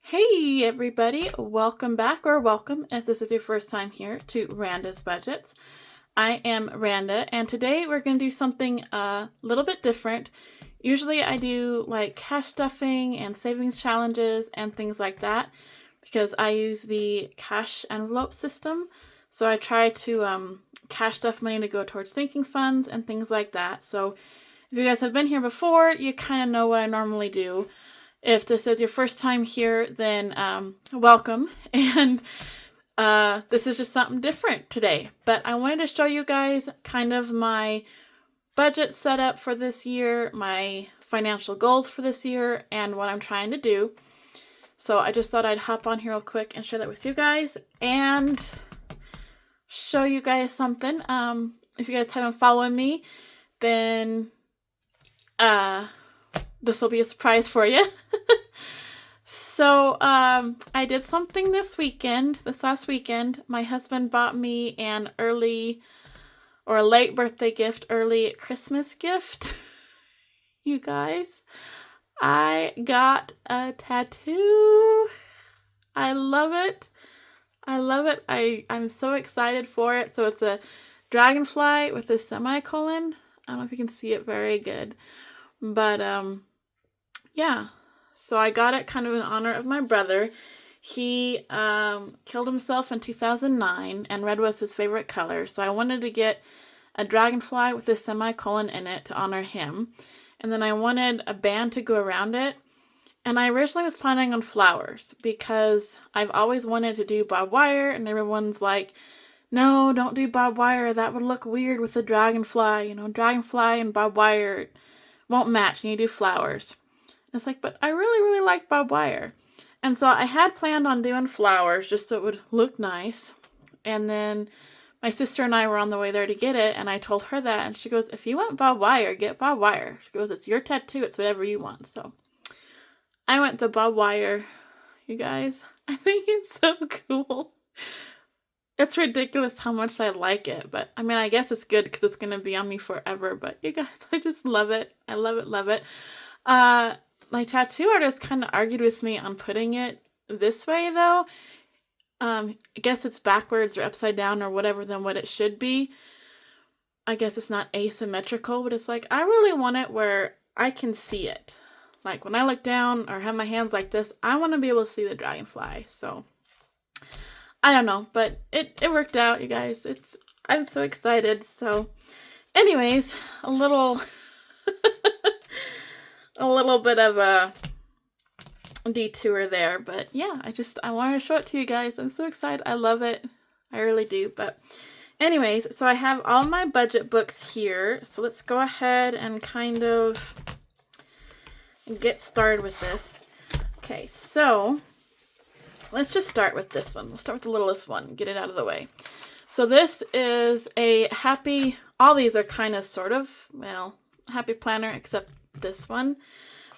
Hey everybody, welcome back or welcome if this is your first time here to Randa's Budgets. I am Randa and today we're going to do something a little bit different. Usually I do like cash stuffing and savings challenges and things like that because I use the cash envelope system. So I try to cash stuff money to go towards sinking funds and things like that. So if you guys have been here before, you kind of know what I normally do. If this is your first time here, then welcome. And this is just something different today. But I wanted to show you guys kind of my budget setup for this year, my financial goals for this year, and what I'm trying to do. So I just thought I'd hop on here real quick and share that with you guys and show you guys something. If you guys haven't followed me, then this will be a surprise for you. So, I did something this last weekend. My husband bought me an early or a late birthday gift, early Christmas gift. You guys, I got a tattoo. I love it. I'm so excited for it. So it's a dragonfly with a semicolon. I don't know if you can see it very good, but, yeah. So I got it kind of in honor of my brother. He killed himself in 2009 and red was his favorite color. So I wanted to get a dragonfly with a semicolon in it to honor him. And then I wanted a band to go around it. And I originally was planning on flowers because I've always wanted to do barbed wire and everyone's like, no, don't do barbed wire. That would look weird with a dragonfly. Dragonfly and barbed wire won't match and you do flowers. It's like, but I really, really like barbed wire. And so I had planned on doing flowers just so it would look nice. And then my sister and I were on the way there to get it. And I told her that. And she goes, if you want barbed wire, get barbed wire. She goes, it's your tattoo. It's whatever you want. So I went the barbed wire, you guys. I think it's so cool. It's ridiculous how much I like it. But I mean, I guess it's good because it's going to be on me forever. But you guys, I just love it. I love it, love it. My tattoo artist kind of argued with me on putting it this way, though. I guess it's backwards or upside down or whatever than what it should be. I guess it's not asymmetrical, but it's like, I really want it where I can see it. Like, when I look down or have my hands like this, I want to be able to see the dragonfly. So, I don't know, but it worked out, you guys. I'm so excited. So, anyways, a little bit of a detour there, but yeah, I wanted to show it to you guys. I'm so excited. I love it. I really do. But anyways, so I have all my budget books here. So let's go ahead and kind of get started with this. Okay, so let's just start with this one. We'll start with the littlest one, get it out of the way. So this is a all these are kind of sort of, happy planner, except this one.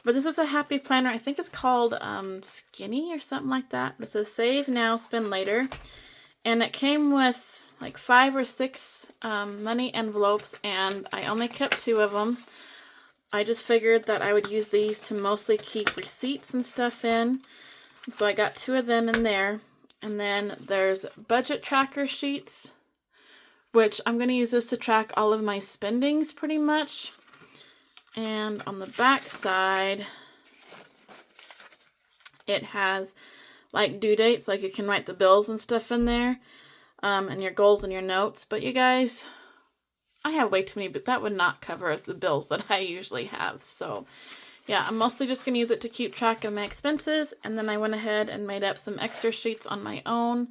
But this is a happy planner. I think it's called Skinny or something like that. It says Save Now, Spend Later. And it came with like 5 or 6 money envelopes, and I only kept 2 of them. I just figured that I would use these to mostly keep receipts and stuff in. And so I got 2 of them in there. And then there's budget tracker sheets, which I'm going to use this to track all of my spendings pretty much. And on the back side, it has like due dates, like you can write the bills and stuff in there, and your goals and your notes. But you guys, I have way too many, but that would not cover the bills that I usually have. So yeah, I'm mostly just going to use it to keep track of my expenses. And then I went ahead and made up some extra sheets on my own.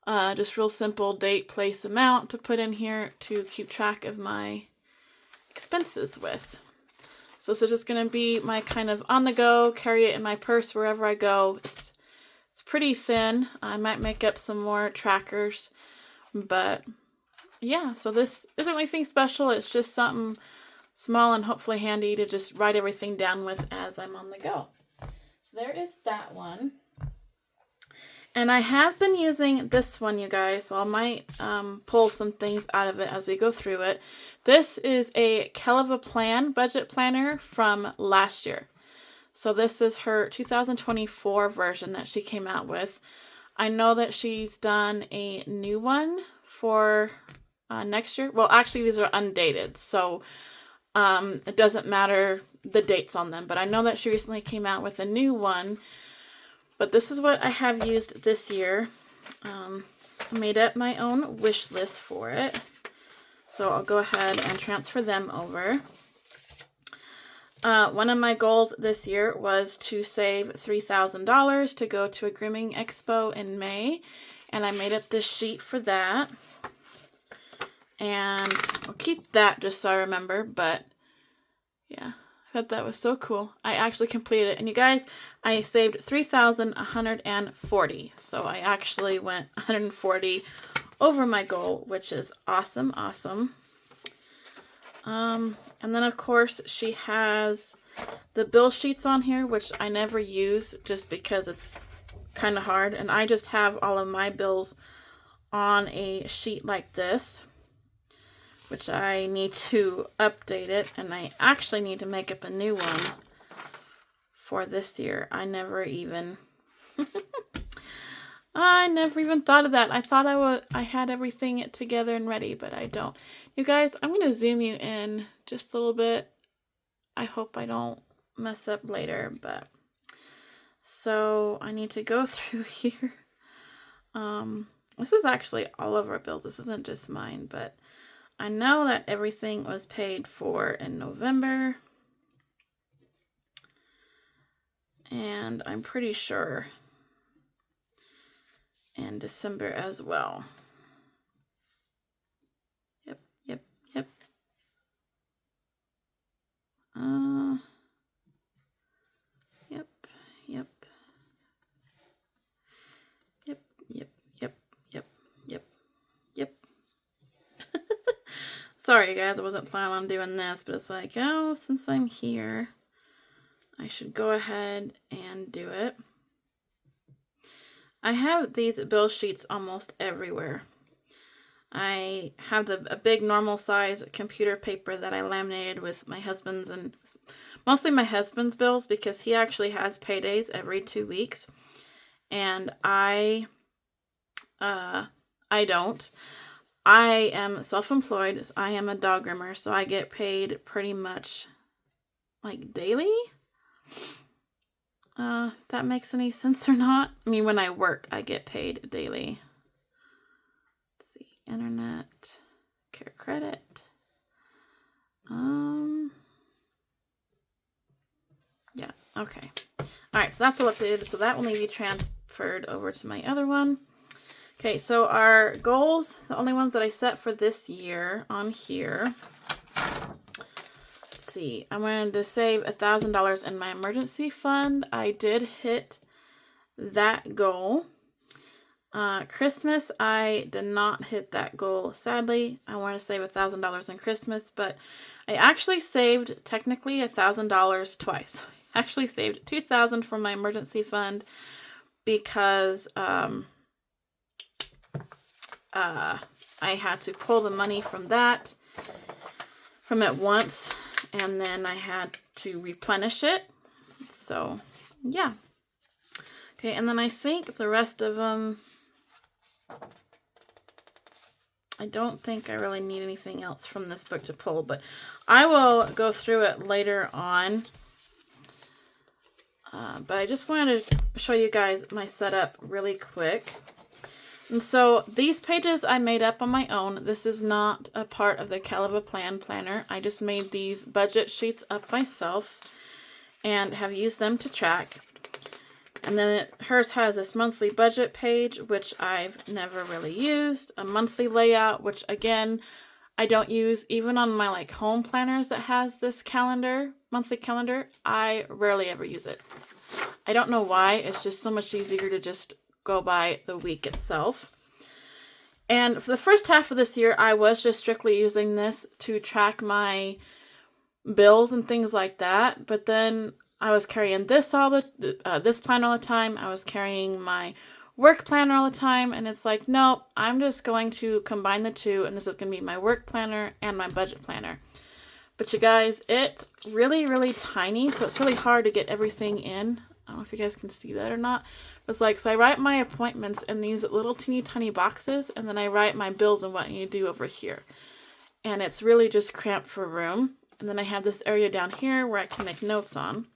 Just real simple date, place, amount to put in here to keep track of my expenses with. So this is just going to be my kind of on the go, carry it in my purse wherever I go. It's pretty thin. I might make up some more trackers, but yeah, so this isn't anything special. It's just something small and hopefully handy to just write everything down with as I'm on the go. So there is that one. And I have been using this one, you guys, so I might pull some things out of it as we go through it. This is a Keleva Plan budget planner from last year. So this is her 2024 version that she came out with. I know that she's done a new one for next year. Well, actually, these are undated, so it doesn't matter the dates on them. But I know that she recently came out with a new one. But this is what I have used this year. I made up my own wish list for it. So I'll go ahead and transfer them over. One of my goals this year was to save $3,000 to go to a grooming expo in May. And I made up this sheet for that. And I'll keep that just so I remember. But yeah, I thought that was so cool. I actually completed it. And you guys, I saved 3,140. So I actually went 140 over my goal, which is awesome, awesome. And then of course she has the bill sheets on here, which I never use just because it's kind of hard. And I just have all of my bills on a sheet like this, which I need to update it. And I actually need to make up a new one for this year. I never even thought of that. I thought I had everything together and ready, but I don't. You guys, I'm going to zoom you in just a little bit. I hope I don't mess up later, but so I need to go through here. This is actually all of our bills. This isn't just mine, but I know that everything was paid for in November. And I'm pretty sure in December as well. Yep. Yep. Sorry guys, I wasn't planning on doing this, but it's like, oh, since I'm here, I should go ahead and do it. I have these bill sheets almost everywhere. I have a big normal size computer paper that I laminated with my husband's, and mostly my husband's bills because he actually has paydays every 2 weeks. And I don't. I am self-employed. I am a dog groomer, so I get paid pretty much like daily. If that makes any sense or not. I mean, when I work, I get paid daily. Let's see, internet, care credit. Yeah, okay. All right, so that's all updated. So that will need to be transferred over to my other one. Okay, so our goals, the only ones that I set for this year on here. Let's see, I wanted to save $1,000 in my emergency fund. I did hit that goal. Christmas, I did not hit that goal, sadly. I wanted to save $1,000 in Christmas, but I actually saved technically $1,000 twice. I actually saved $2,000 from my emergency fund because I had to pull the money from it once, and then I had to replenish it. So, yeah. Okay, and then I think the rest of them, I don't think I really need anything else from this book to pull, but I will go through it later on. But I just wanted to show you guys my setup really quick. And so these pages I made up on my own. This is not a part of the Caliva Plan Planner. I just made these budget sheets up myself and have used them to track. And then hers has this monthly budget page, which I've never really used. A monthly layout, which again, I don't use. Even on my like home planners that has this calendar, monthly calendar, I rarely ever use it. I don't know why. It's just so much easier to just go by the week itself. And for the first half of this year, I was just strictly using this to track my bills and things like that. But then I was carrying this this planner all the time. I was carrying my work planner all the time, and it's like, nope, I'm just going to combine the two, and this is going to be my work planner and my budget planner. But you guys, it's really, really tiny, so it's really hard to get everything in. I don't know if you guys can see that or not. It's like, so I write my appointments in these little teeny tiny boxes, and then I write my bills and what I need to do over here. And it's really just cramped for room. And then I have this area down here where I can make notes on.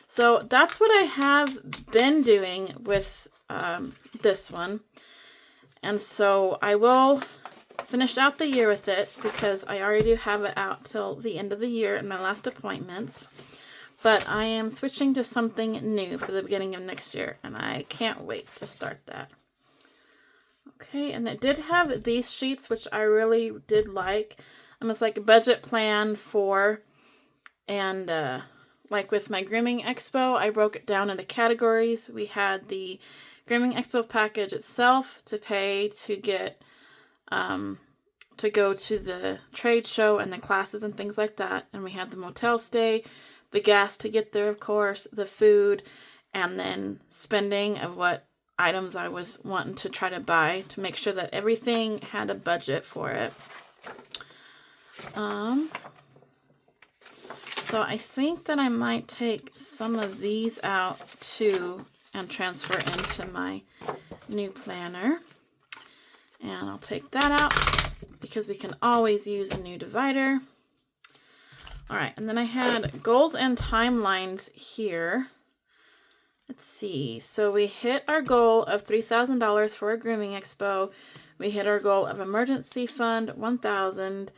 So that's what I have been doing with this one. And so I will finish out the year with it because I already do have it out till the end of the year in my last appointments. But I am switching to something new for the beginning of next year, and I can't wait to start that. Okay, and it did have these sheets, which I really did like. It's like a budget plan for, and like with my Grooming Expo, I broke it down into categories. We had the Grooming Expo package itself to pay to get, to go to the trade show and the classes and things like that. And we had the motel stay, the gas to get there, of course, the food, and then spending of what items I was wanting to try to buy to make sure that everything had a budget for it. So I think that I might take some of these out too and transfer into my new planner. And I'll take that out because we can always use a new divider. All right, and then I had goals and timelines here. Let's see. So we hit our goal of $3,000 for a Grooming Expo. We hit our goal of emergency fund, $1,000.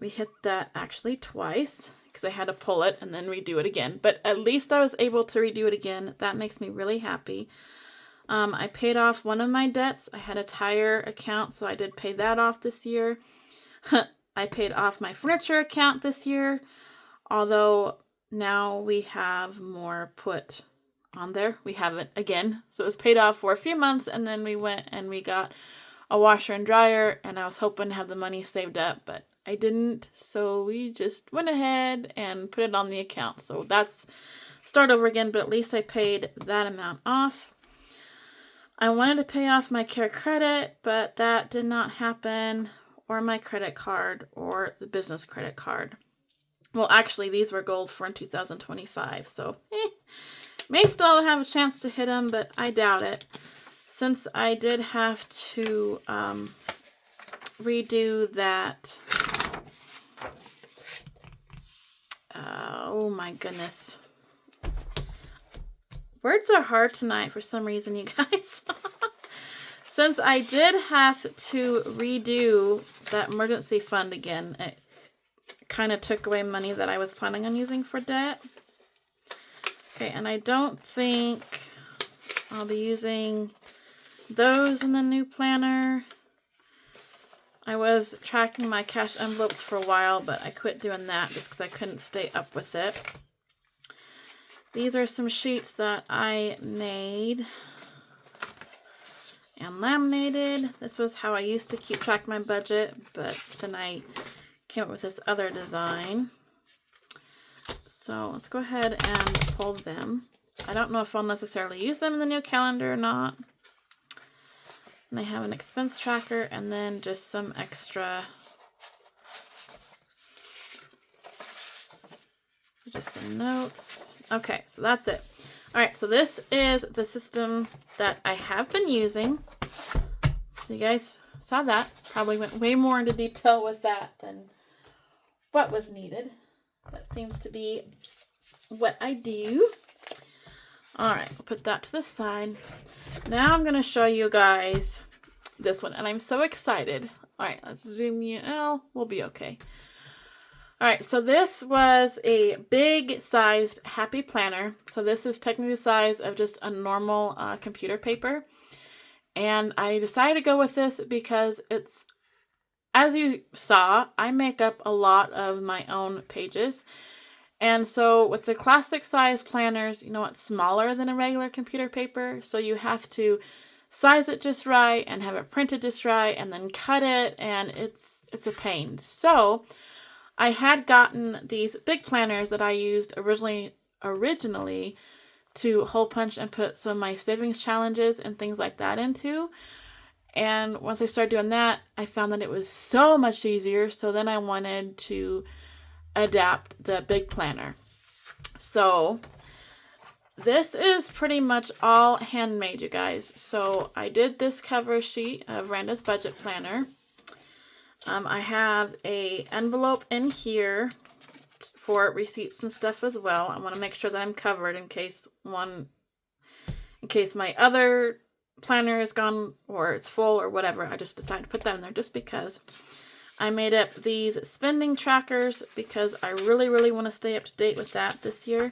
We hit that actually twice because I had to pull it and then redo it again. But at least I was able to redo it again. That makes me really happy. I paid off one of my debts. I had a tire account, so I did pay that off this year. I paid off my furniture account this year, although now we have more put on there. We have it again. So it was paid off for a few months, and then we went and we got a washer and dryer, and I was hoping to have the money saved up, but I didn't. So we just went ahead and put it on the account. So that's start over again, but at least I paid that amount off. I wanted to pay off my care credit, but that did not happen, or my credit card, or the business credit card. Well, actually, these were goals for in 2025, so may still have a chance to hit them, but I doubt it. Since I did have to redo that, oh my goodness. Words are hard tonight for some reason, you guys. Since I did have to redo that emergency fund again, it kind of took away money that I was planning on using for debt. Okay, and I don't think I'll be using those in the new planner. I was tracking my cash envelopes for a while, but I quit doing that just because I couldn't stay up with it. These are some sheets that I made and laminated. This was how I used to keep track of my budget, but then I came up with this other design. So let's go ahead and pull them. I don't know if I'll necessarily use them in the new calendar or not. And I have an expense tracker and then just some extra, just some notes. Okay, so that's it. All right, so this is the system that I have been using. So you guys saw that. Probably went way more into detail with that than what was needed. That seems to be what I do. All right, I'll put that to the side. Now I'm going to show you guys this one, and I'm so excited. All right, let's zoom you. Oh, we'll be okay. All right, so this was a big sized Happy Planner. So this is technically the size of just a normal computer paper. And I decided to go with this because it's, as you saw, I make up a lot of my own pages. And so with the classic size planners, you know, it's smaller than a regular computer paper. So you have to size it just right and have it printed just right and then cut it. And it's a pain. So I had gotten these big planners that I used originally to hole punch and put some of my savings challenges and things like that into. And once I started doing that, I found that it was so much easier. So then I wanted to adapt the big planner. So this is pretty much all handmade, you guys. So I did this cover sheet of Randa's budget planner. I have a envelope in here for receipts and stuff as well. I want to make sure that I'm covered in case my other planner is gone or it's full or whatever. I just decided to put that in there just because. I made up these spending trackers because I really, really want to stay up to date with that this year.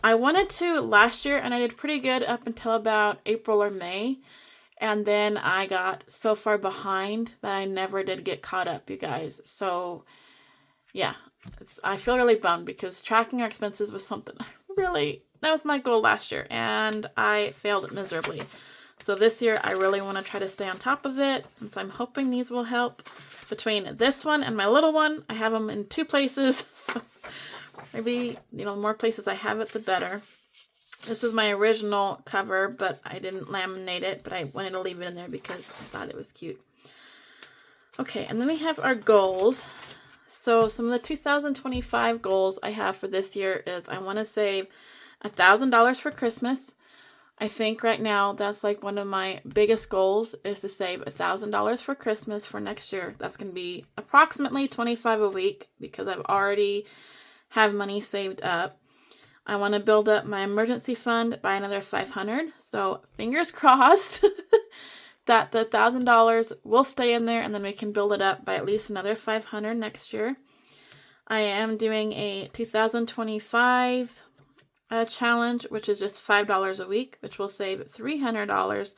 I wanted to last year, and I did pretty good up until about April or May. And then I got so far behind that I never did get caught up, you guys. So, yeah, I feel really bummed because tracking our expenses was something that was my goal last year, and I failed miserably. So this year, I really want to try to stay on top of it, and so I'm hoping these will help. Between this one and my little one, I have them in 2 places, so maybe, the more places I have it, the better. This was my original cover, but I didn't laminate it, but I wanted to leave it in there because I thought it was cute. Okay, and then we have our goals. So some of the 2025 goals I have for this year is I want to save $1,000 for Christmas. I think right now that's like one of my biggest goals is to save $1,000 for Christmas for next year. That's going to be approximately $25 a week because I've already have money saved up. I want to build up my emergency fund by another $500. So fingers crossed that the $1,000 will stay in there and then we can build it up by at least another $500 next year. I am doing a 2025 challenge, which is just $5 a week, which will save $300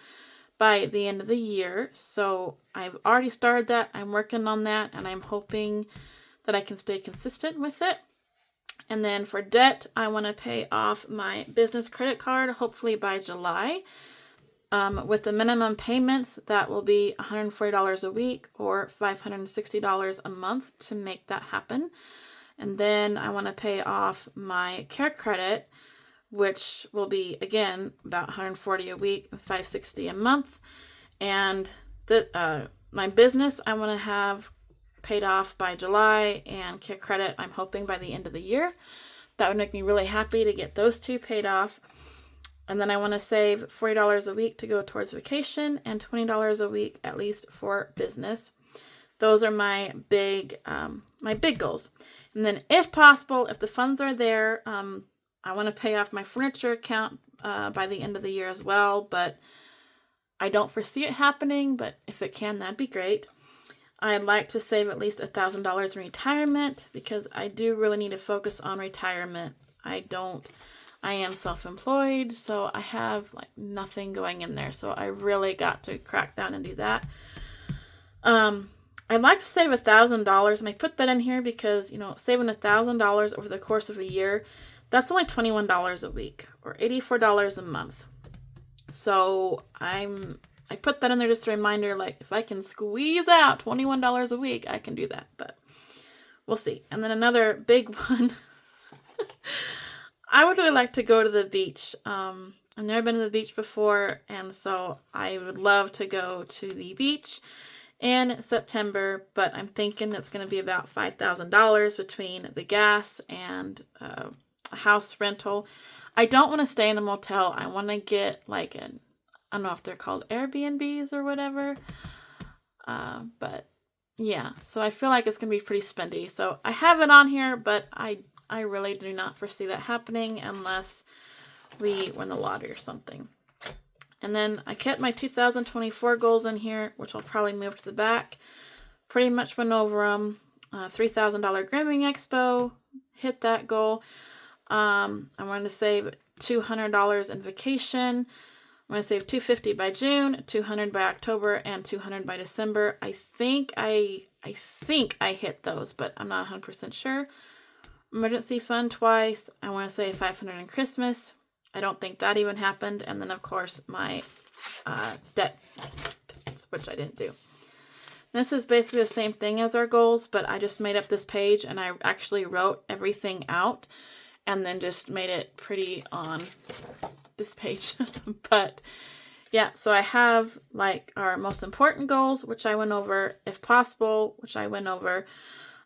by the end of the year. So I've already started that. I'm working on that, and I'm hoping that I can stay consistent with it. And then for debt, I want to pay off my business credit card, hopefully by July. With the minimum payments, that will be $140 a week or $560 a month to make that happen. And then I want to pay off my care credit, which will be, again, about $140 a week, $560 a month. And my business, I want to have paid off by July, and care credit, I'm hoping by the end of the year. That would make me really happy to get those 2 paid off. And then I want to save $40 a week to go towards vacation and $20 a week at least for business. Those are my big goals. And then if possible, if the funds are there, I want to pay off my furniture account by the end of the year as well, but I don't foresee it happening, but if it can, that'd be great. I'd like to save at least $1,000 in retirement because I do really need to focus on retirement. I am self-employed, so I have nothing going in there, so I really got to crack down and do that. I'd like to save $1,000, and I put that in here because, saving $1,000 over the course of a year, that's only $21 a week or $84 a month. So I put that in there just a reminder, if I can squeeze out $21 a week, I can do that, but we'll see. And then another big one, I would really like to go to the beach. I've never been to the beach before, and so I would love to go to the beach in September, but I'm thinking it's going to be about $5,000 between the gas and a house rental. I don't want to stay in a motel. I want to get I don't know if they're called Airbnbs or whatever, but yeah, so I feel like it's going to be pretty spendy. So I have it on here, but I really do not foresee that happening unless we win the lottery or something. And then I kept my 2024 goals in here, which I'll probably move to the back. Pretty much went over them. $3,000 grooming expo, hit that goal. I wanted to save $200 in vacation. I'm going to save $250 by June, $200 by October, and $200 by December. I think I hit those, but I'm not 100% sure. Emergency fund twice. I want to save $500 in Christmas. I don't think that even happened. And then, of course, my debt, which I didn't do. This is basically the same thing as our goals, but I just made up this page and I actually wrote everything out and then just made it pretty on this page. But yeah, so I have like our most important goals, which I went over, if possible, which I went over,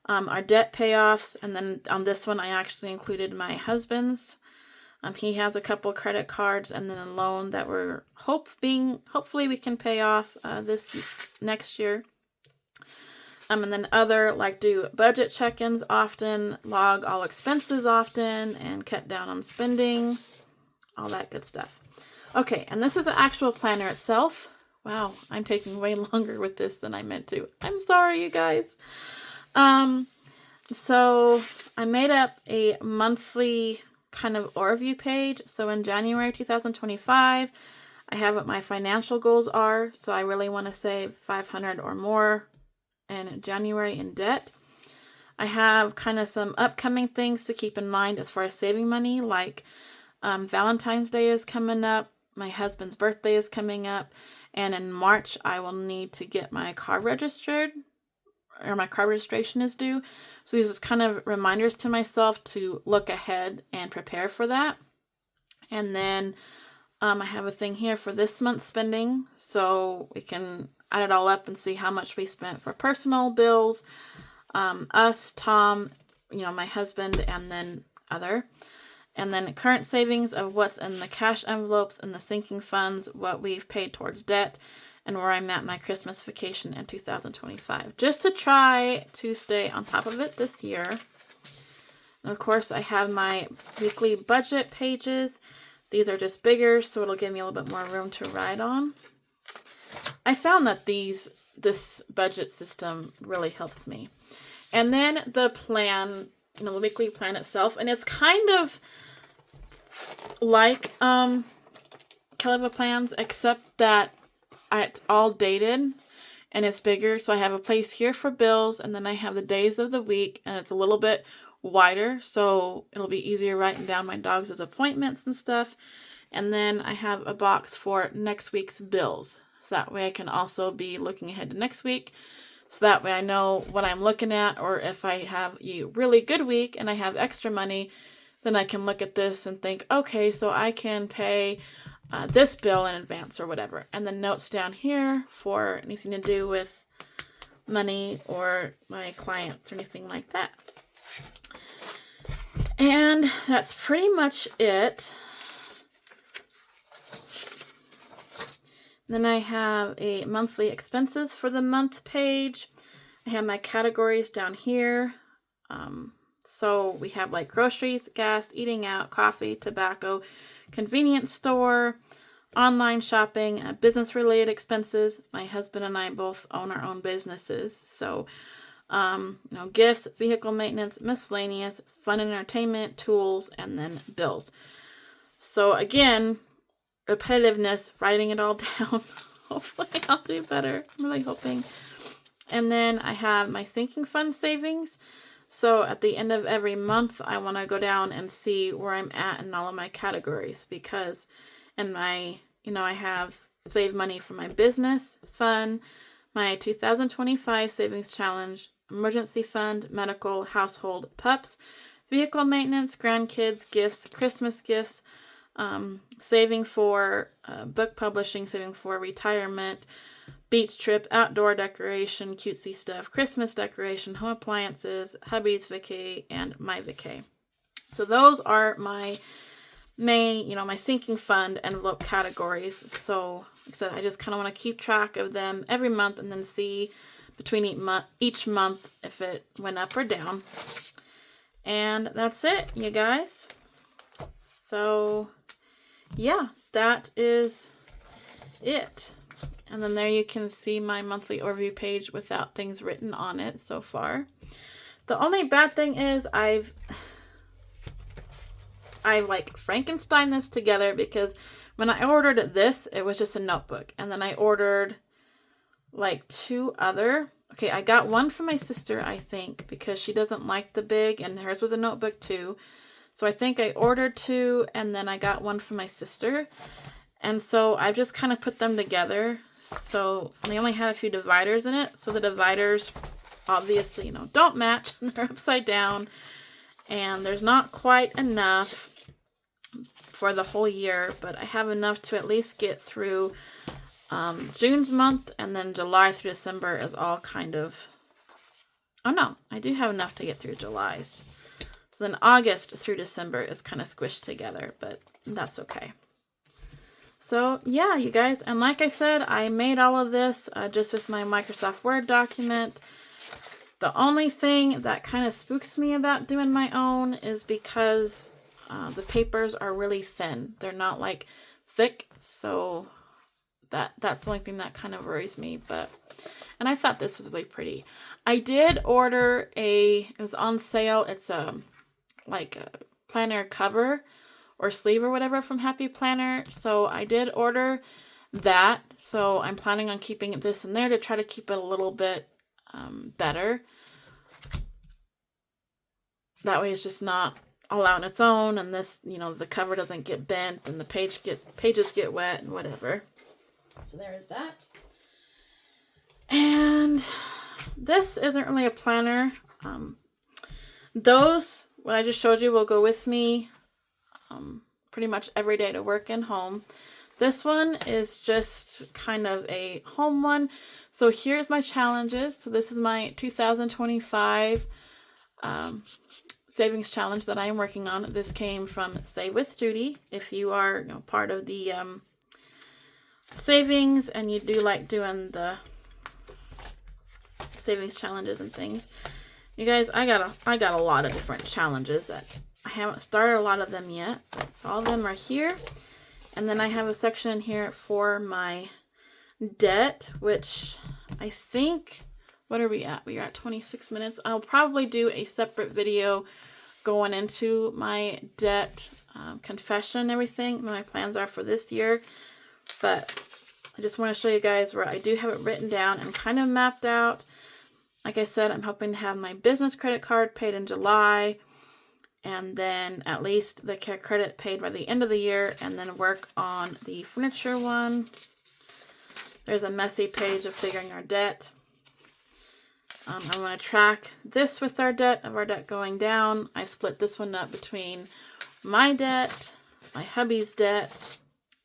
our debt payoffs, and then on this one I actually included my husband's. He has a couple credit cards and then a loan that we're hopefully we can pay off this next year. And then other, like, do budget check-ins often, log all expenses often, and cut down on spending, all that good stuff. Okay, and this is the actual planner itself. Wow, I'm taking way longer with this than I meant to. I'm sorry, you guys. So I made up a monthly kind of overview page. So in January 2025, I have what my financial goals are. So I really want to save 500 or more in January in debt. I have kind of some upcoming things to keep in mind as far as saving money, like Valentine's Day is coming up, my husband's birthday is coming up, and in March I will need to get my car registered, or my car registration is due. So these are kind of reminders to myself to look ahead and prepare for that. And then I have a thing here for this month's spending, so we can add it all up and see how much we spent for personal bills, us, Tom, my husband, and then other. And then current savings of what's in the cash envelopes and the sinking funds, what we've paid towards debt, and where I'm at my Christmas vacation in 2025. Just to try to stay on top of it this year. And of course, I have my weekly budget pages. These are just bigger, so it'll give me a little bit more room to write on. I found that this budget system really helps me. And then the plan, the weekly plan itself, and it's kind of like Calendar plans, except that it's all dated and it's bigger. So I have a place here for bills, and then I have the days of the week, and it's a little bit wider, so it'll be easier writing down my dogs' appointments and stuff. And then I have a box for next week's bills, so that way I can also be looking ahead to next week. So that way I know what I'm looking at, or if I have a really good week and I have extra money, then I can look at this and think, okay, so I can pay this bill in advance or whatever. And then notes down here for anything to do with money or my clients or anything like that. And that's pretty much it. Then I have a monthly expenses for the month page. I have my categories down here. So we have like groceries, gas, eating out, coffee, tobacco, convenience store, online shopping, business-related expenses. My husband and I both own our own businesses. So, gifts, vehicle maintenance, miscellaneous, fun and entertainment, tools, and then bills. So again, repetitiveness, writing it all down. Hopefully I'll do better. I'm really hoping. And then I have my sinking fund savings. So at the end of every month, I want to go down and see where I'm at in all of my categories, because in my, I have save money for my business, fun, my 2025 savings challenge, emergency fund, medical, household, pups, vehicle maintenance, grandkids, gifts, Christmas gifts, saving for book publishing, saving for retirement, beach trip, outdoor decoration, cutesy stuff, Christmas decoration, home appliances, hubby's vacay, and my vacay. So those are my main, my sinking fund envelope categories. So like I said, I just kind of want to keep track of them every month and then see between each month if it went up or down. And that's it, you guys. So yeah, that is it. And then there you can see my monthly overview page without things written on it so far. The only bad thing is I've like Frankenstein this together, because when I ordered this, it was just a notebook. And then I ordered like two other. Okay, I got one for my sister, I think, because she doesn't like the big, and hers was a notebook too. So I think I ordered two, and then I got one for my sister. And so I've just kind of put them together. So they only had a few dividers in it. So the dividers obviously, don't match. They're upside down. And there's not quite enough for the whole year, but I have enough to at least get through June's month, and then July through December is all kind of, oh no, I do have enough to get through July's. So then August through December is kind of squished together, but that's okay. So yeah, you guys, and like I said, I made all of this just with my Microsoft Word document. The only thing that kind of spooks me about doing my own is because the papers are really thin. They're not like thick, so that's the only thing that kind of worries me. And I thought this was really pretty. I did order it was on sale. It's like a planner cover or sleeve or whatever from Happy Planner. So I did order that. So I'm planning on keeping this in there to try to keep it a little bit better. That way it's just not all out on its own, and this, the cover doesn't get bent and the pages get wet and whatever. So there is that. And this isn't really a planner. Those, what I just showed you, will go with me pretty much every day to work and home. This one is just kind of a home one. So here's my challenges. So this is my 2025 savings challenge that I am working on. This came from Save with Judy. If you are part of the savings and you do like doing the savings challenges and things, you guys, I got a lot of different challenges that I haven't started a lot of them yet. So all of them are here. And then I have a section here for my debt, which I think, what are we at? We are at 26 minutes. I'll probably do a separate video going into my debt confession and everything, what my plans are for this year. But I just want to show you guys where I do have it written down and kind of mapped out. Like I said, I'm hoping to have my business credit card paid in July, and then at least the care credit paid by the end of the year, and then work on the furniture one. There's a messy page of figuring our debt. I want to track this with our debt, of our debt going down. I split this one up between my debt, my hubby's debt,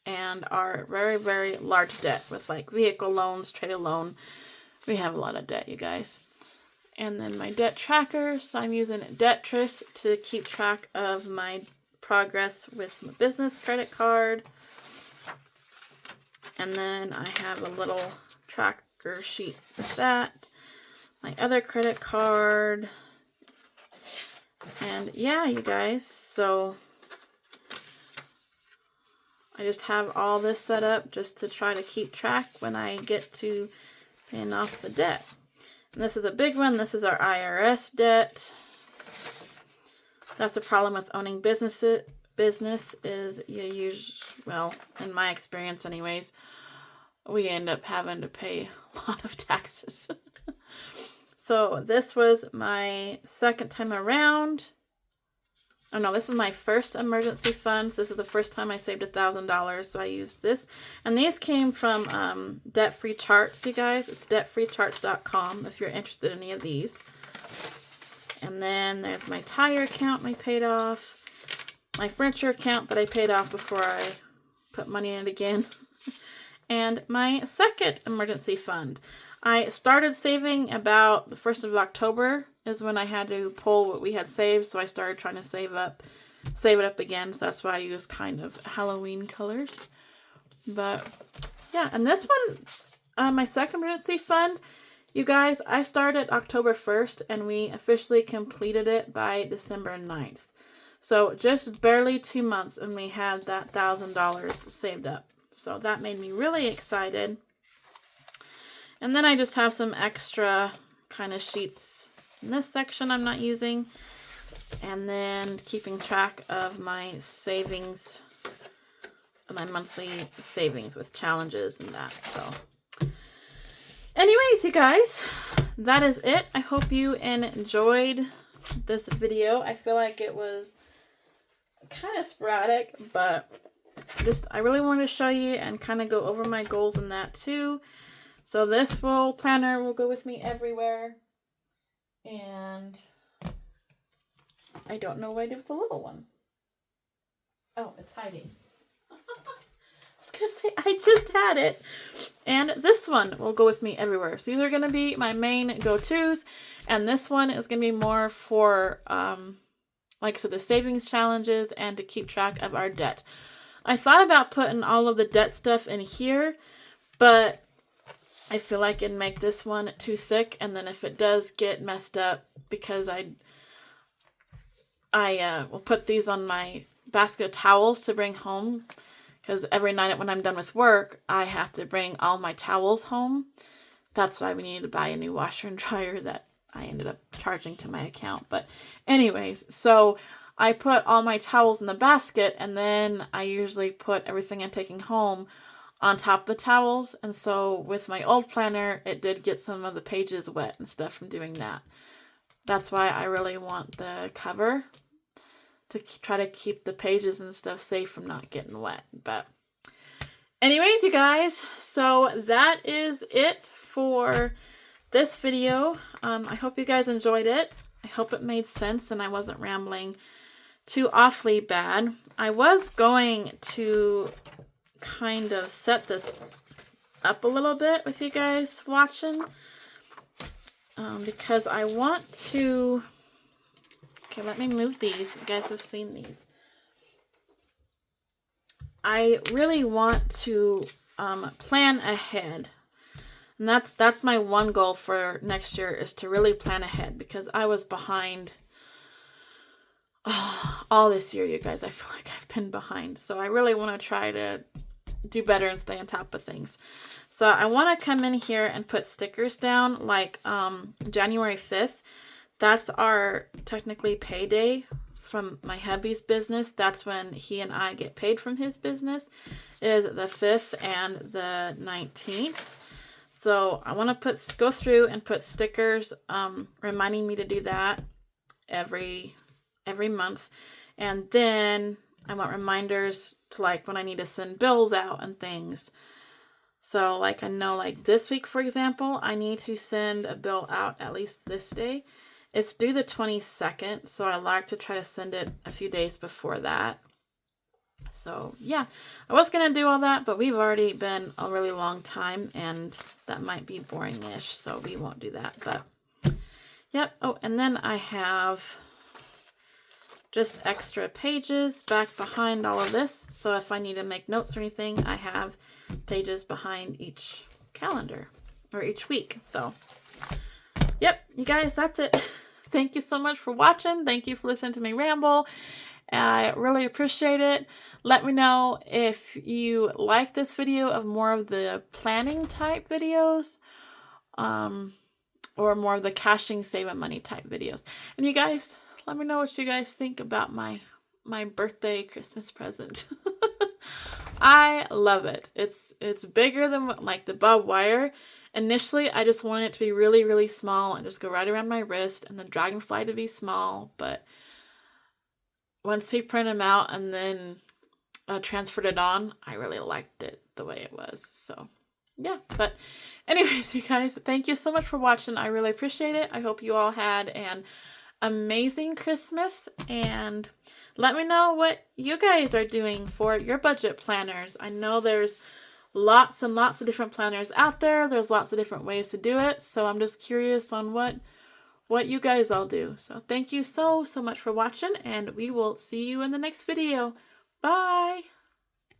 and our very, very large debt with like vehicle loans, trade loan. We have a lot of debt, you guys. And then my debt tracker. So I'm using Debtress to keep track of my progress with my business credit card. And then I have a little tracker sheet with that. My other credit card. And yeah, you guys, so I just have all this set up just to try to keep track when I get to paying off the debt. And this is a big one. This is our IRS debt. That's a problem with owning business is you use, well, in my experience anyways, we end up having to pay a lot of taxes. So this was my second time around. Oh no, this is my first emergency funds. This is the first time I saved $1,000, so I used this. And these came from Debt Free Charts, you guys. It's debtfreecharts.com if you're interested in any of these. And then there's my tire account I paid off. My furniture account that I paid off before I put money in it again. And my second emergency fund. I started saving about the 1st of October is when I had to pull what we had saved. So I started trying to save it up again. So that's why I use kind of Halloween colors. But yeah, and this one, my second emergency fund, you guys, I started October 1st and we officially completed it by December 9th. So just barely 2 months and we had that $1,000 saved up. So that made me really excited. And then I just have some extra kind of sheets in this section I'm not using. And then keeping track of my savings, my monthly savings with challenges and that. So anyways, you guys, that is it. I hope you enjoyed this video. I feel like it was kind of sporadic, but I really wanted to show you and kind of go over my goals in that too. So this planner will go with me everywhere. And I don't know what I did with the little one. Oh, it's hiding. I was going to say, I just had it. And this one will go with me everywhere. So these are going to be my main go-tos. And this one is going to be more for, like I said, the savings challenges and to keep track of our debt. I thought about putting all of the debt stuff in here, but I feel like it'd make this one too thick. And then if it does get messed up, because I will put these on my basket of towels to bring home, because every night when I'm done with work, I have to bring all my towels home. That's why we needed to buy a new washer and dryer that I ended up charging to my account. But anyways, so I put all my towels in the basket, and then I usually put everything I'm taking home on top of the towels. And so with my old planner, it did get some of the pages wet and stuff from doing that. That's why I really want the cover to try to keep the pages and stuff safe from not getting wet. But anyways, you guys, so that is it for this video. I hope you guys enjoyed it. I hope it made sense and I wasn't rambling too awfully bad. I was going to kind of set this up a little bit with you guys watching, because I want to... Okay, let me move these. You guys have seen these. I really want to plan ahead. And that's my one goal for next year, is to really plan ahead, because I was behind all this year, you guys. I feel like I've been behind. So I really want to try to do better and stay on top of things. So I want to come in here and put stickers down, like January 5th. That's our technically payday from my hubby's business. That's when he and I get paid from his business, is the 5th and the 19th. So I want to go through and put stickers reminding me to do that every month. And then I want reminders to, like, when I need to send bills out and things. So like I know, like this week, for example, I need to send a bill out at least this day. It's due the 22nd, so I like to try to send it a few days before that. So yeah, I was going to do all that, but we've already been a really long time, and that might be boring-ish, so we won't do that. But yep. Oh, and then I have just extra pages back behind all of this. So if I need to make notes or anything, I have pages behind each calendar or each week. So yep, you guys, that's it. Thank you so much for watching. Thank you for listening to me ramble. I really appreciate it. Let me know if you like this video of more of the planning type videos, or more of the cashing, saving money type videos. And you guys, let me know what you guys think about my birthday Christmas present. I love it. It's bigger than like the barbed wire. Initially, I just wanted it to be really, really small and just go right around my wrist, and the dragonfly to be small. But once he printed them out and then transferred it on, I really liked it the way it was. So yeah, but anyways, you guys, thank you so much for watching. I really appreciate it. I hope you all had an amazing Christmas, and let me know what you guys are doing for your budget planners. I know there's lots and lots of different planners out there. There's lots of different ways to do it. So I'm just curious on what you guys all do. So thank you so much for watching, and we will see you in the next video. Bye!